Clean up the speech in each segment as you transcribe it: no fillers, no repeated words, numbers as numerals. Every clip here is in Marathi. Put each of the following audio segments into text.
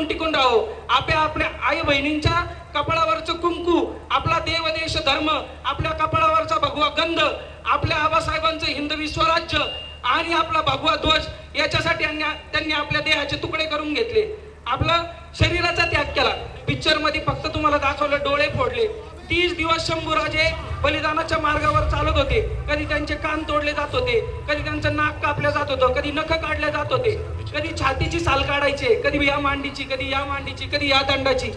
म्हणून टिकून राहो. आपल्या आई बहिणींच्या कपाळावरचं कुंकू, आपला देव देश धर्म, आपल्या कपाळावरचा भगवा गंध, आपल्या आबासाहेबांचं हिंदवी स्वराज्य आणि आपला भगवा ध्वज याच्यासाठी त्यांनी आपल्या देहाचे तुकडे करून घेतले, आपला शरीराचा त्याग केला. पिक्चर मध्ये फक्त तुम्हाला दाखवलं डोळे फोडले. 30 दिवस शंभूराजे बलिदानाच्या मार्गावर चालत होते. कधी त्यांचे कान तोडले जात होते, कधी त्यांचं नाक कापलं जात होतं, कधी नख काढले जात होते, कधी छातीची साल काढायचे, कधी या मांडीची, कधी या मांडीची, कधी या दंडाची.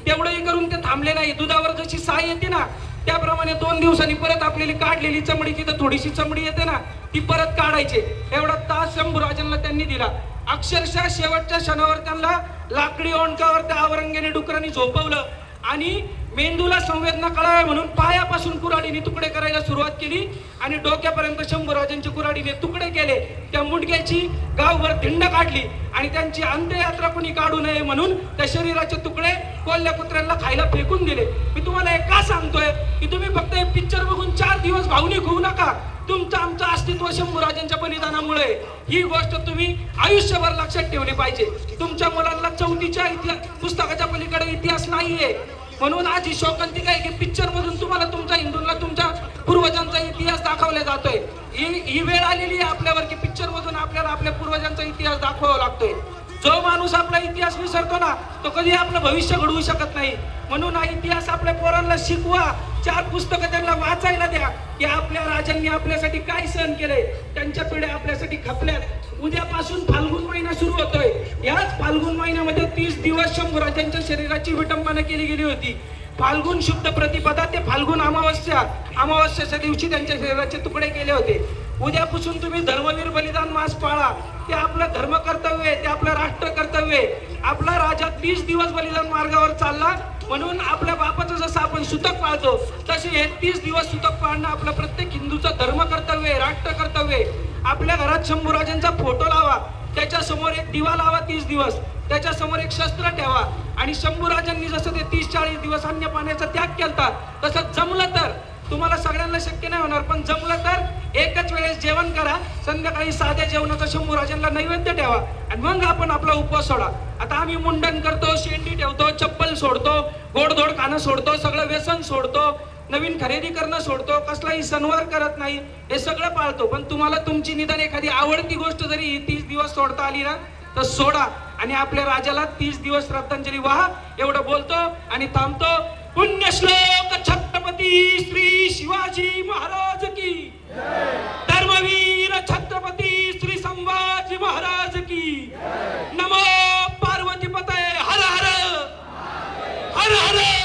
तेवढंही करून ते थांबले नाही. दुधावर जशी साय येते ना त्याप्रमाणे 2 दिवसांनी परत आपल्याला काढलेली चमडी, तिथं थोडीशी चमडी येते ना ती परत काढायचे. एवढा तास शंभूराजांना त्यांनी दिला. अक्षरशः शेवटच्या क्षणावर त्यांना लाकडी ओंडकावर त्या आवरंगेने डुकरांनी झोपवलं आणि मेंदूला संवेदना कळाव्या म्हणून पायापासून कुऱ्हाडीने तुकडे करायला सुरुवात केली आणि डोक्यापर्यंत शंभूराजांची कुऱ्हाडीने तुकडे केले. त्या मुंडक्याची गावभर धिंड काढली आणि त्यांची अंत्ययात्रा कोणी काढू नये म्हणून त्या शरीराचे तुकडे कोल्ह्या कुत्र्यांना खायला फेकून दिले. मी तुम्हाला हे का सांगतोय की तुम्ही फक्त हे पिक्चर बघून 4 दिवस भावनिक होऊ नका. तुमचं आमचं अस्तित्व शंभूराजांच्या बलिदानामुळे. ही गोष्ट तुम्ही आयुष्यभर लक्षात ठेवली पाहिजे. तुमच्या मुलांना 4थीच्या पुस्तकाच्या पलीकडे इतिहास नाहीये. म्हणून आज ही शोकांतिका आहे की पिक्चर मधून तुम्हाला तुमच्या हिंदूंना तुमच्या पूर्वजांचा इतिहास दाखवला जातोय. ही वेळ आलेली आहे आपल्यावर की पिक्चर मधून आपल्याला आपल्या पूर्वजांचा इतिहास दाखवावा लागतोय. जो माणूस आपला इतिहास विसरतो ना तो कधी आपलं भविष्य घडवू शकत नाही. म्हणून हा इतिहास आपल्या पोरांना शिकवा. 4 पुस्तकं त्यांना वाचायला द्या की आपल्या राजांनी आपल्यासाठी काय सहन केलंय, त्यांच्या पिढ्या आपल्यासाठी खपल्यात. उद्यापासून फाल्गुन महिना सुरू होतोय. याच फाल्गुन महिन्यामध्ये 30 दिवस शंभूराजांच्या शरीराची विटंबना केली गेली होती. फाल्गुन शुद्ध प्रतिपदा ते फाल्गुन अमावस्याच्या दिवशी त्यांच्या शरीराचे तुकडे केले होते. उद्यापासून तुम्ही धर्मवीर बलिदान मास पाळा. ते आपलं धर्म कर्तव्य आहे, ते आपलं राष्ट्र कर्तव्य आहे. आपला राजा 30 दिवस बलिदान मार्गावर चालला म्हणून आपल्या बापाचं जसं आपण सुतक पाळतो तसे हे 30 दिवस सुतक पाळणं आपलं प्रत्येक हिंदूचं धर्म कर्तव्य आहे, राष्ट्र कर्तव्य आहे. आपल्या घरात शंभूराजांचा फोटो लावा, त्याच्या समोर एक दिवा लावा 30 दिवस, त्याच्या समोर एक शस्त्र ठेवा आणि शंभूराजांनी जसं ते 30-40 दिवस अन्न पाण्याचा त्याग केलता तसं जमलं तर, तुम्हाला सगळ्यांना शक्य नाही होणार पण जमलं तर एकच वेळेस जेवण करा. संध्याकाळी साध्या जेवणाचा शंभूराजांना नैवेद्य ठेवा आणि मग आपण आपला उपवास सोडा. आता आम्ही मुंडन करतो, शेंडी ठेवतो, चप्पल सोडतो, गोडधोड खाणं सोडतो, सगळं व्यसन सोडतो, नवीन खरेदी करणं सोडतो, कसलाही सणवार करत नाही, हे सगळं पाळतो. पण तुम्हाला तुमची निदान एखादी आवडती गोष्ट जरी 30 दिवस सोडता आली ना तर सोडा आणि आपल्या राजाला 30 दिवस श्रद्धांजली वाहा. एवढं बोलतो आणि थांबतो. पुण्यश्लोक छत्रपती श्री शिवाजी महाराज की, धर्मवीर छत्रपती श्री संभाजी महाराज की. नमो पार्वती पतये. हर हर हर हर.